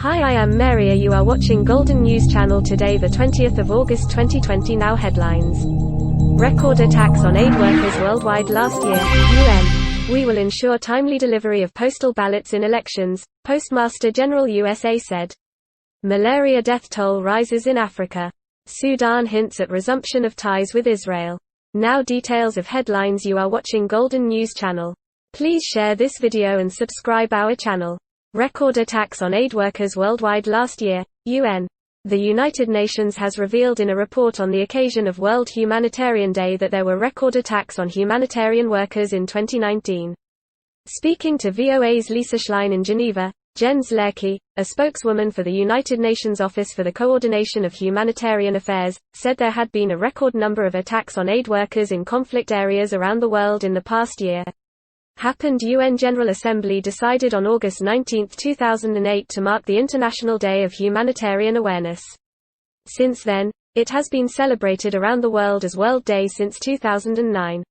Hi, I am Maria. You are watching Golden News Channel. Today, the 20th of August 2020. Now headlines. Record attacks on aid workers worldwide last year. UN. We will ensure timely delivery of postal ballots in elections, Postmaster General USA said. Malaria death toll rises in Africa. Sudan hints at resumption of ties with Israel. Now details of headlines. You are watching Golden News Channel. Please share this video and subscribe our channel. Record attacks on aid workers worldwide last year, UN. The United Nations has revealed in a report on the occasion of World Humanitarian Day that there were record attacks on humanitarian workers in 2019. Speaking to VOA's Lisa Schlein in Geneva, Jens Lerke, a spokeswoman for the United Nations Office for the Coordination of Humanitarian Affairs, said there had been a record number of attacks on aid workers in conflict areas around the world in the past year. UN General Assembly decided on August 19, 2008 to mark the International Day of Humanitarian Awareness. Since then, it has been celebrated around the world as World Day since 2009.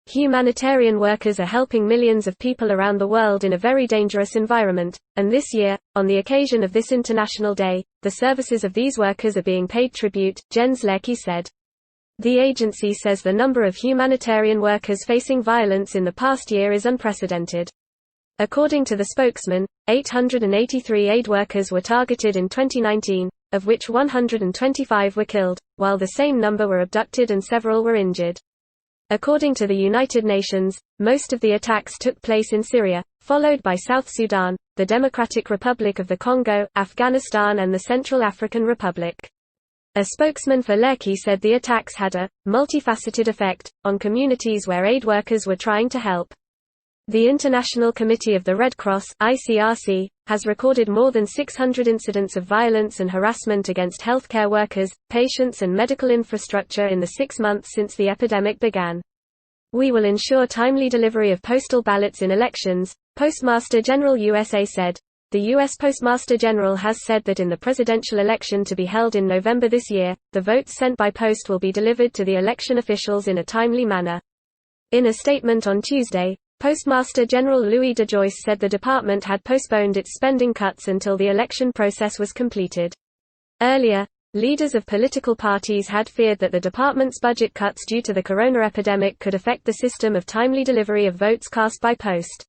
Humanitarian workers are helping millions of people around the world in a very dangerous environment, and this year, on the occasion of this International Day, the services of these workers are being paid tribute, Jens Lerke said. The agency says the number of humanitarian workers facing violence in the past year is unprecedented. According to the spokesman, 883 aid workers were targeted in 2019, of which 125 were killed, while the same number were abducted and several were injured. According to the United Nations, most of the attacks took place in Syria, followed by South Sudan, the Democratic Republic of the Congo, Afghanistan and the Central African Republic. A spokesman for Lerke said the attacks had a multifaceted effect on communities where aid workers were trying to help. The International Committee of the Red Cross (ICRC) has recorded more than 600 incidents of violence and harassment against healthcare workers, patients and medical infrastructure in the 6 months since the epidemic began. We will ensure timely delivery of postal ballots in elections, Postmaster General USA said. The U.S. Postmaster General has said that in the presidential election to be held in November this year, the votes sent by post will be delivered to the election officials in a timely manner. In a statement on Tuesday, Postmaster General Louis DeJoyce said the department had postponed its spending cuts until the election process was completed. Earlier, leaders of political parties had feared that the department's budget cuts due to the corona epidemic could affect the system of timely delivery of votes cast by post.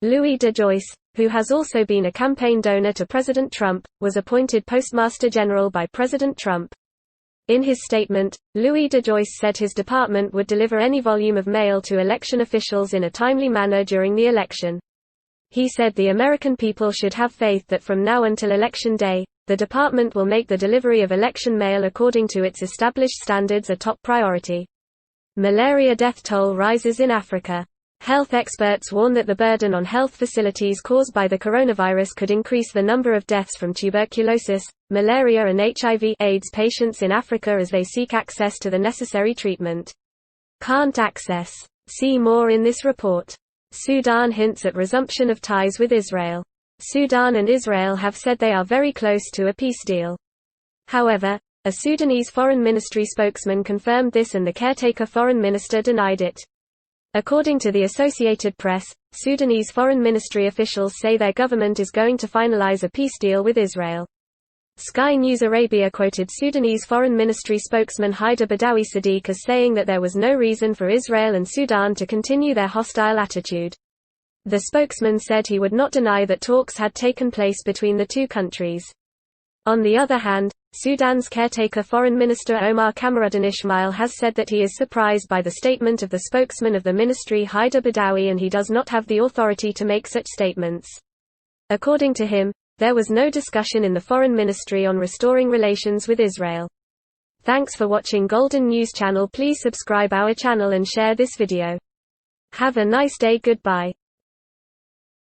Louis DeJoyce, who has also been a campaign donor to President Trump, was appointed Postmaster General by President Trump. In his statement, Louis DeJoyce said his department would deliver any volume of mail to election officials in a timely manner during the election. He said the American people should have faith that from now until Election Day, the department will make the delivery of election mail according to its established standards a top priority. Malaria death toll rises in Africa. Health experts warn that the burden on health facilities caused by the coronavirus could increase the number of deaths from tuberculosis, malaria and HIV/AIDS patients in Africa as they seek access to the necessary treatment. Can't access. See more in this report. Sudan hints at resumption of ties with Israel. Sudan and Israel have said they are very close to a peace deal. However, a Sudanese foreign ministry spokesman confirmed this and the caretaker foreign minister denied it. According to the Associated Press, Sudanese foreign ministry officials say their government is going to finalize a peace deal with Israel. Sky News Arabia quoted Sudanese foreign ministry spokesman Haider Badawi Sadiq as saying that there was no reason for Israel and Sudan to continue their hostile attitude. The spokesman said he would not deny that talks had taken place between the two countries. On the other hand, Sudan's caretaker foreign minister Omar Kamaruddin Ismail has said that he is surprised by the statement of the spokesman of the ministry Haider Badawi and he does not have the authority to make such statements. According to him, there was no discussion in the foreign ministry on restoring relations with Israel. Thanks for watching Golden News Channel. Please subscribe our channel and share this video. Have a nice day. Goodbye.